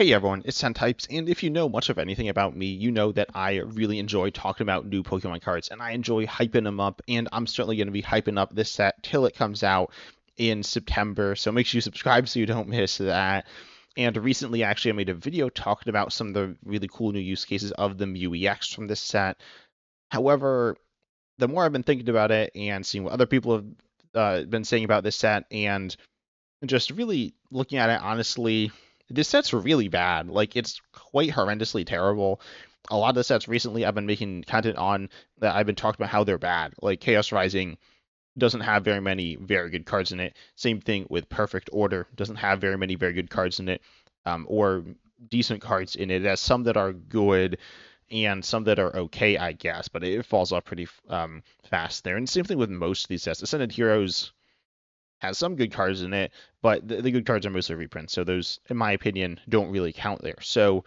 Hey everyone, it's Types, and if you know much of anything about me, you know that I really enjoy talking about new Pokemon cards, and I enjoy hyping them up, and I'm certainly going to be hyping up this set till it comes out in September, so make sure you subscribe so you don't miss that. And recently, actually, I made a video talking about some of the really cool new use cases of the Mew EX from this set. However, the more I've been thinking about it and seeing what other people have been saying about this set, and just really looking at it honestly, this set's really bad. Like, it's quite horrendously terrible. A lot of the sets recently I've been making content on that I've been talking about how they're bad. Like, Chaos Rising doesn't have very many very good cards in it. Same thing with Perfect Order, doesn't have very many very good cards in it, or decent cards in it. It has some that are good and some that are okay, I guess, but it falls off pretty fast there. And same thing with most of these sets. Ascended Heroes has some good cards in it, but the good cards are mostly reprints. So those, in my opinion, don't really count there. So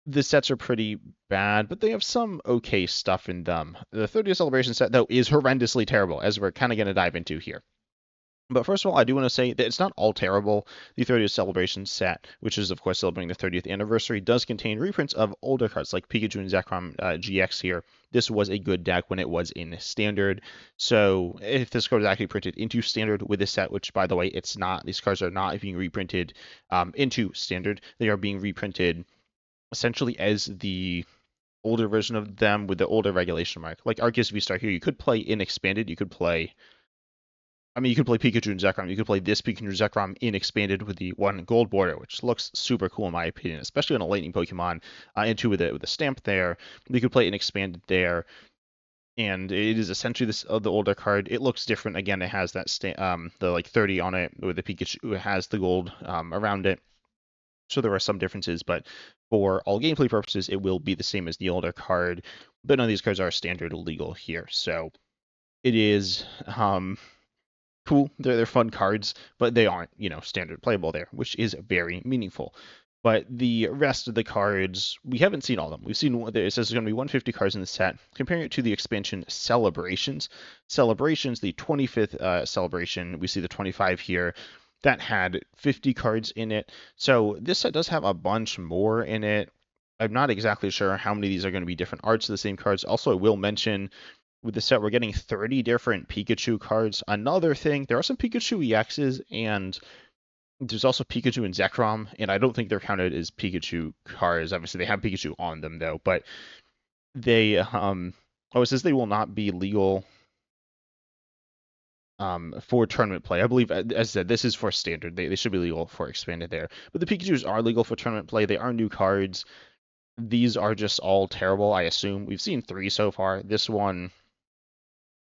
the sets are pretty bad, but they have some okay stuff in them. The 30th Celebration set, though, is horrendously terrible, as we're kind of going to dive into here. But first of all, I do want to say that it's not all terrible. The 30th Celebration set, which is, of course, celebrating the 30th anniversary, does contain reprints of older cards like Pikachu and Zekrom GX here. This was a good deck when it was in Standard. So if this card is actually printed into Standard with this set, which, by the way, it's not, these cards are not being reprinted into Standard. They are being reprinted essentially as the older version of them with the older regulation mark. Like Arceus V-Star here, you could play in Expanded, you could play you could play Pikachu and Zekrom. You could play this Pikachu and Zekrom in Expanded with the one gold border, which looks super cool in my opinion, especially on a Lightning Pokemon. And two with a stamp there. You could play in Expanded there, and it is essentially this the older card. It looks different. Again, it has that the like 30 on it with the Pikachu. It has the gold around it. So there are some differences, but for all gameplay purposes, it will be the same as the older card. But none of these cards are standard legal here, so it is cool. They're fun cards, but they aren't, standard playable there, which is very meaningful. But the rest of the cards, we haven't seen all of them. We've seen, it says there's going to be 150 cards in the set. Comparing it to the expansion Celebrations. Celebrations, the 25th celebration, we see the 25 here. That had 50 cards in it. So this set does have a bunch more in it. I'm not exactly sure how many of these are going to be different arts of the same cards. Also, I will mention with the set, we're getting 30 different Pikachu cards. Another thing, there are some Pikachu EXs, and there's also Pikachu and Zekrom, and I don't think they're counted as Pikachu cards. Obviously, they have Pikachu on them, though, but they, it says they will not be legal for tournament play. I believe, as I said, this is for standard. They should be legal for expanded there. But the Pikachus are legal for tournament play. They are new cards. These are just all terrible, I assume. We've seen 3 so far. This one,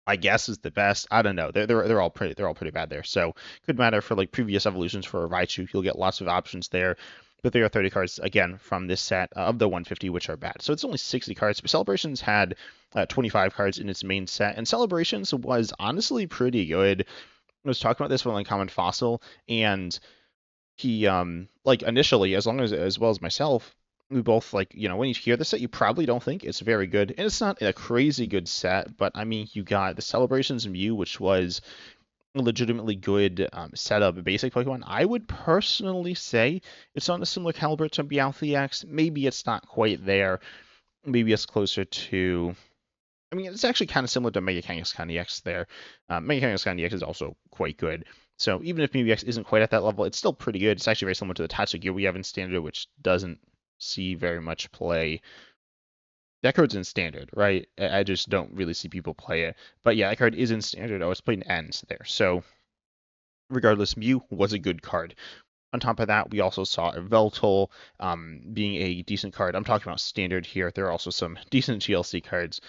I guess, is the best. I don't know. They're all pretty bad there. So could matter for like previous evolutions for a Raichu. You'll get lots of options there. But there are 30 cards again from this set of the 150, which are bad. So it's only 60 cards. But Celebrations had 25 cards in its main set, and Celebrations was honestly pretty good. I was talking about this with Uncommon Fossil, and he like initially, as well as myself, we both like, when you hear the set, you probably don't think it's very good. And it's not a crazy good set, but I mean, you got the Celebrations Mew, which was a legitimately good setup basic Pokemon. I would personally say it's on a similar caliber to Meowth EX. Maybe it's not quite there. Maybe it's closer to. I mean, it's actually kind of similar to Mega Kangaskhan EX there. Mega Kangaskhan EX is also quite good. So even if Mew EX isn't quite at that level, it's still pretty good. It's actually very similar to the Tatsugear we have in Standard, which doesn't see very much play. That card's in Standard, right? I just don't really see people play it. But yeah, that card is in Standard. Oh, it's played in Ends there. So regardless, Mew was a good card. On top of that, we also saw Yveltal being a decent card. I'm talking about Standard here. There are also some decent GLC cards.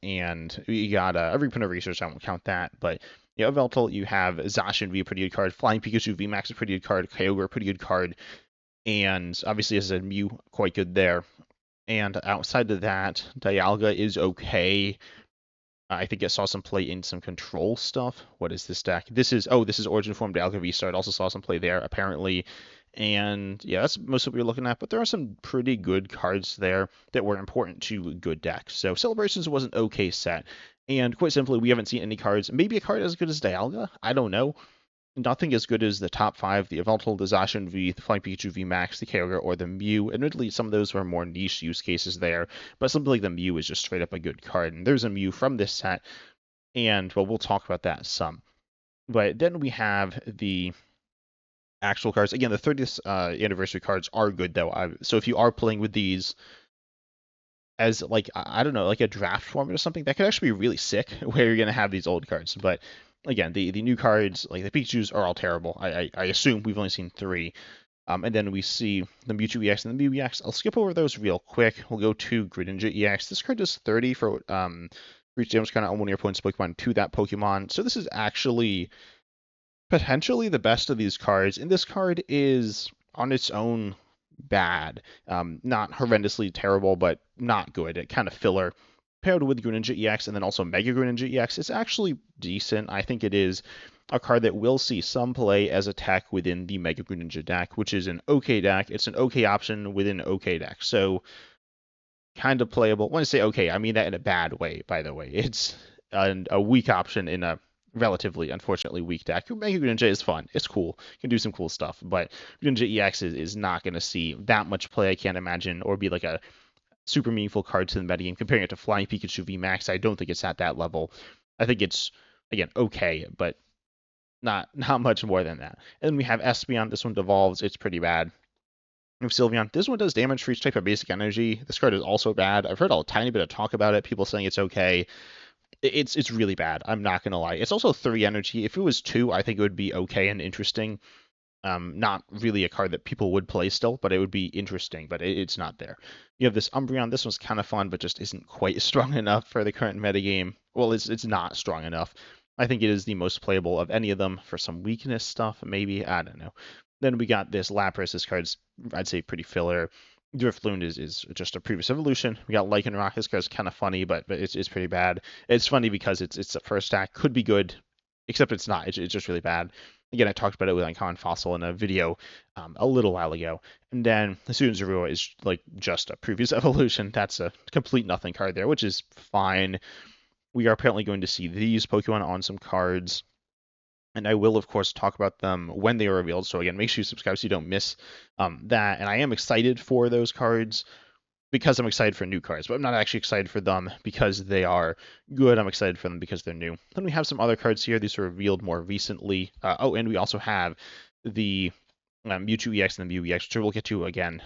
And we got a reprint of Research. I won't count that. But yeah, Yveltal, you have Zacian V, a pretty good card. Flying Pikachu VMAX, a pretty good card. Kyogre, a pretty good card. And obviously, as I said, Mew, quite good there. And outside of that, Dialga is okay. I think I saw some play in some control stuff. What is this deck? This is Origin Form Dialga V-Star. I also saw some play there, apparently. And yeah, that's most of what we're looking at. But there are some pretty good cards there that were important to good decks. So Celebrations was an okay set. And quite simply, we haven't seen any cards. Maybe a card as good as Dialga? I don't know. nothing as good as the top five, the Yveltal, the Zacian V, the Flying Pikachu V Max, the Kyogre, or the Mew. Admittedly, some of those were more niche use cases there, but something like the Mew is just straight up a good card. And there's a Mew from this set, and well, we'll talk about that some. But then we have the actual cards. Again, the 30th anniversary cards are good though. So if you are playing with these as like I don't know, like a draft format or something, that could actually be really sick where you're gonna have these old cards. But again, the new cards like the Pikachu's are all terrible. I assume we've only seen three. And then we see the Mewtwo EX and the Mew EX. I'll skip over those real quick. We'll go to Greninja EX. This card does 30 for reach damage kind of on one of your opponent's Pokemon to that Pokemon. So this is actually potentially the best of these cards, and this card is on its own bad. Not horrendously terrible, but not good. It kind of filler. Paired with Greninja EX and then also Mega Greninja EX, it's actually decent. I think it is a card that will see some play as a tech within the Mega Greninja deck, which is an okay deck. It's an okay option within an okay deck. So kind of playable. When I say okay, I mean that in a bad way, by the way. It's a weak option in a relatively, unfortunately, weak deck. Mega Greninja is fun. It's cool. You can do some cool stuff, but Greninja EX is not going to see that much play, I can't imagine, or be like a super meaningful card to the metagame. Comparing it to Flying Pikachu V Max, I don't think it's at that level. I think it's, again, okay, but not much more than that. And then we have Espeon. This one devolves. It's pretty bad. Of Sylveon. This one does damage for each type of basic energy. This card is also bad. I've heard a tiny bit of talk about it. People saying it's okay. It's really bad. I'm not gonna lie. It's also 3 energy. If it was 2, I think it would be okay and interesting. Not really a card that people would play still, but it would be interesting. But it's not there. You have this Umbreon. This one's kind of fun, but just isn't quite strong enough for the current metagame. Well, it's not strong enough. I think it is the most playable of any of them for some weakness stuff. Maybe I don't know. Then we got this Lapras. This card's, I'd say, pretty filler. Drifloon is just a previous evolution. We got Lycanroc. This card's kind of funny, but it's pretty bad. It's funny because it's the first stack. Could be good, except it's not. It's just really bad. Again, I talked about it with Uncommon Fossil in a video a little while ago. And then the Student Zorua is like just a previous evolution. That's a complete nothing card there, which is fine. We are apparently going to see these Pokemon on some cards. And I will, of course, talk about them when they are revealed. So again, make sure you subscribe so you don't miss that. And I am excited for those cards because I'm excited for new cards, but I'm not actually excited for them because they are good. I'm excited for them because they're new. Then we have some other cards here. These were revealed more recently. Oh, and we also have the Mewtwo EX and the Mew EX, which we'll get to again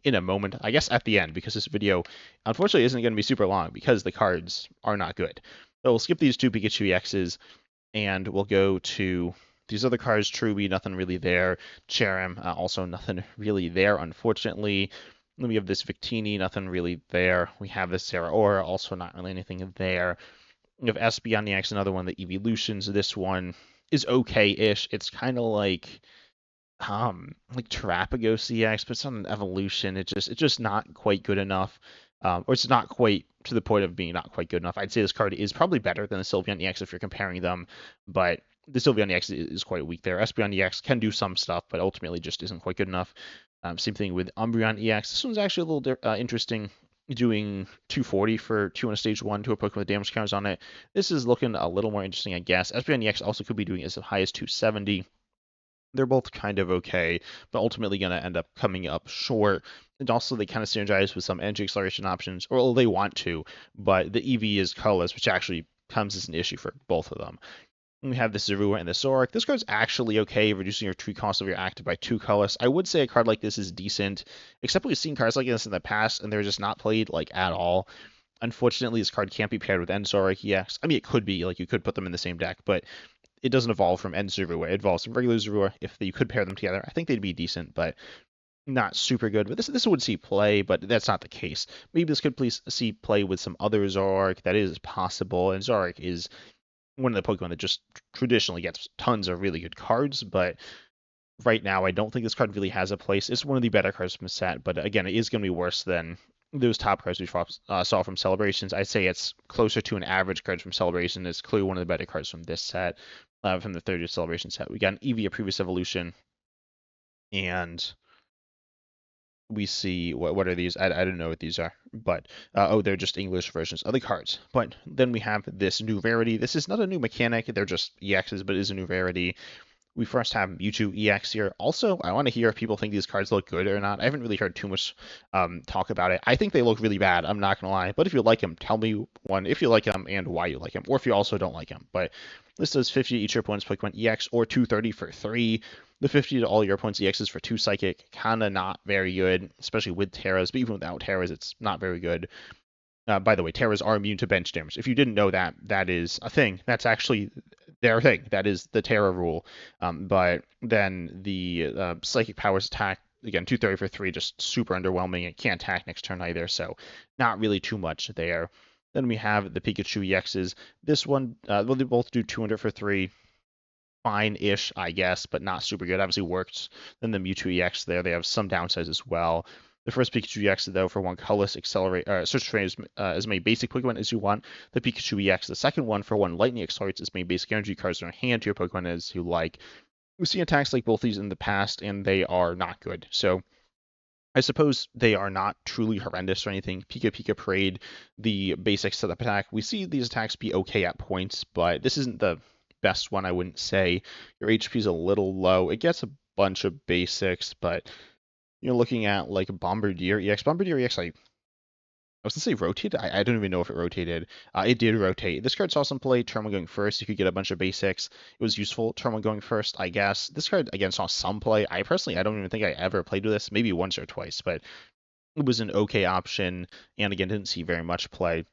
in a moment. I guess at the end, because this video, unfortunately, isn't going to be super long because the cards are not good. So we'll skip these two Pikachu EXs and we'll go to these other cards. Truby, nothing really there. Cherim, also nothing really there, unfortunately. Then we have this Victini, nothing really there. We have this Zeraora, also not really anything there. We have Espeon EX, another one of the evolutions. This one is okay-ish. It's kind of like Terapagos EX, but it's not an evolution. It's just not quite good enough. Or it's not quite to the point of being not quite good enough. I'd say this card is probably better than the Sylveon EX if you're comparing them, but the Sylveon EX is quite weak there. Espeon EX can do some stuff, but ultimately just isn't quite good enough. Same thing with Umbreon EX. This one's actually a little interesting, doing 240 for 2 on a stage 1 to a Pokemon with damage counters on it. This is looking a little more interesting, I guess. Espeon EX also could be doing as high as 270. They're both kind of okay, but ultimately going to end up coming up short. And also, they kind of synergize with some energy acceleration options, or they want to, but the EV is colorless, which actually comes as an issue for both of them. And we have the Zorua and the Zoroark. This card's actually okay, reducing your tree cost of your active by 2 colors. I would say a card like this is decent, except we've seen cards like this in the past, and they're just not played like at all. Unfortunately, this card can't be paired with Zoroark EX. I mean, it could be, like you could put them in the same deck, but it doesn't evolve from Zorua. It evolves from regular Zorua. If you could pair them together, I think they'd be decent, but not super good. But this would see play, but that's not the case. Maybe this could please see play with some other Zoroark. That is possible, and Zoroark is one of the Pokemon that just traditionally gets tons of really good cards, but right now I don't think this card really has a place. It's one of the better cards from the set, but again, it is going to be worse than those top cards we saw from Celebrations. I'd say it's closer to an average card from Celebration. It's clearly one of the better cards from this set, from the 30th Celebration set. We got an Eevee, a previous evolution, and we see what are these? I don't know what these are, but oh, they're just English versions of the cards. But then we have this new rarity. This is not a new mechanic. They're just EXs, but it is a new rarity. We first have Mewtwo EX here. Also, I want to hear if people think these cards look good or not. I haven't really heard too much talk about it. I think they look really bad. I'm not gonna lie. But if you like them, tell me one if you like them and why you like them, or if you also don't like them. But this does 50 each your opponent's Pokemon EX or 230 for 3. The 50 to all your opponent's EXs for 2 Psychic, kinda not very good, especially with Terras. But even without Terras, it's not very good. By the way, Terras are immune to bench damage. If you didn't know that, that is a thing. That's actually their thing. That is the Terra rule. But then the Psychic Powers attack, again, 230 for 3, just super underwhelming. It can't attack next turn either, so not really too much there. Then we have the Pikachu EXs. This one, well, they both do 200 for 3. Fine-ish, I guess, but not super good. Obviously worked. Then the Mewtwo EX there, they have some downsides as well. The first Pikachu EX, though, for one colorless accelerate, search train as many basic Pokemon as you want. The Pikachu EX, the second one, for one lightning accelerates as many basic energy cards in your hand to your Pokemon as you like. We've seen attacks like both these in the past, and they are not good. So I suppose they are not truly horrendous or anything. Pika Pika Parade, the basic setup attack, we see these attacks be okay at points, but this isn't the best one, I wouldn't say. Your HP is a little low. It gets a bunch of basics, but you're looking at like Bombardier EX. Bombardier EX, I was gonna say rotated. I don't even know if it rotated. It did rotate. This card saw some play. Turn one going first, you could get a bunch of basics. It was useful. Turn one going first, I guess. This card again saw some play. I personally, I don't even think I ever played with this. Maybe once or twice, but it was an okay option. And again, didn't see very much play.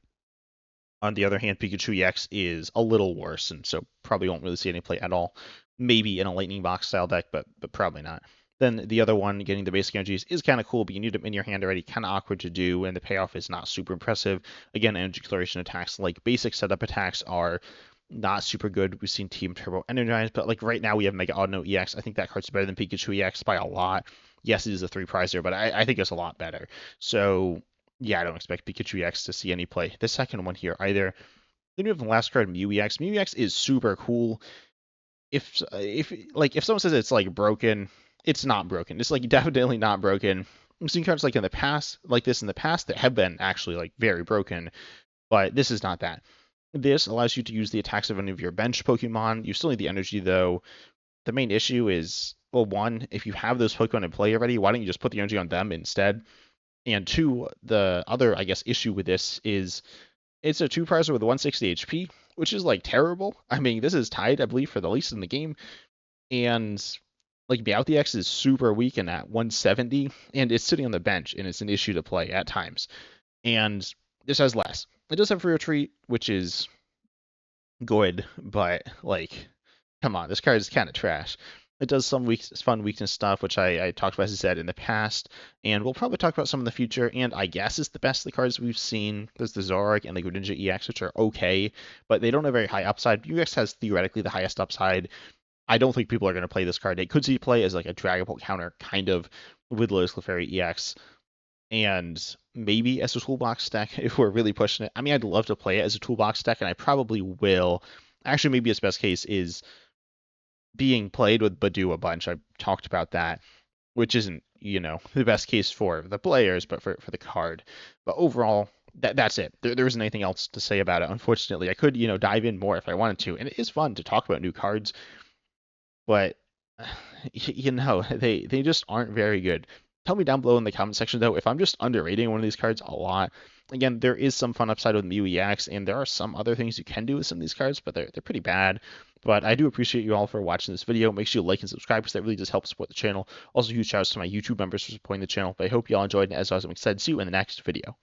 On the other hand, Pikachu EX is a little worse, and so probably won't really see any play at all. Maybe in a Lightning Box style deck, but probably not. Then the other one, getting the basic energies, is kind of cool, but you need them in your hand already, kind of awkward to do, and the payoff is not super impressive. Again, energy acceleration attacks, like basic setup attacks, are not super good. We've seen Team Turbo Energize, but like right now we have Mega Audino EX. I think that card's better than Pikachu EX by a lot. Yes, it is a 3-prizer, but I think it's a lot better. So yeah, I don't expect Pikachu EX to see any play. The second one here either. Then we have the last card, Mew EX. Mew EX is super cool. If someone says it's like broken, it's not broken. It's like definitely not broken. I've seen cards like in the past, like this in the past, that have been actually like very broken, but this is not that. This allows you to use the attacks of any of your bench Pokemon. You still need the energy though. The main issue is, well, one, if you have those Pokemon in play already, why don't you just put the energy on them instead? And two, the other, I guess, issue with this is it's a 2-prizer with 160 HP, which is like terrible. I mean, this is tied, I believe, for the least in the game. And like Meowth X is super weak in at 170, and it's sitting on the bench, and it's an issue to play at times. And this has less. It does have free retreat, which is good, but like, come on, this card is kind of trash. It does some fun weakness stuff, which I talked about, as I said, in the past, and we'll probably talk about some in the future, and I guess it's the best of the cards we've seen. There's the Zoroark and the Greninja EX, which are okay, but they don't have very high upside. UX has theoretically the highest upside. I don't think people are going to play this card. It could see play as like a Dragon Ball counter, kind of, with Lotus Clefairy EX, and maybe as a toolbox deck if we're really pushing it. I mean, I'd love to play it as a toolbox deck, and I probably will. Actually, maybe its best case is being played with Badoo a bunch. I've talked about that, which isn't, the best case for the players, but for the card. But overall, that's it. There isn't anything else to say about it, unfortunately. I could, dive in more if I wanted to, and it is fun to talk about new cards, but, they just aren't very good. Tell me down below in the comment section, though, if I'm just underrating one of these cards a lot. Again, there is some fun upside with Mew EX, and there are some other things you can do with some of these cards, but they're pretty bad. But I do appreciate you all for watching this video. Make sure you like and subscribe, because that really does help support the channel. Also, huge shout outs to my YouTube members for supporting the channel. But I hope you all enjoyed, and as always, I'm excited to see you in the next video.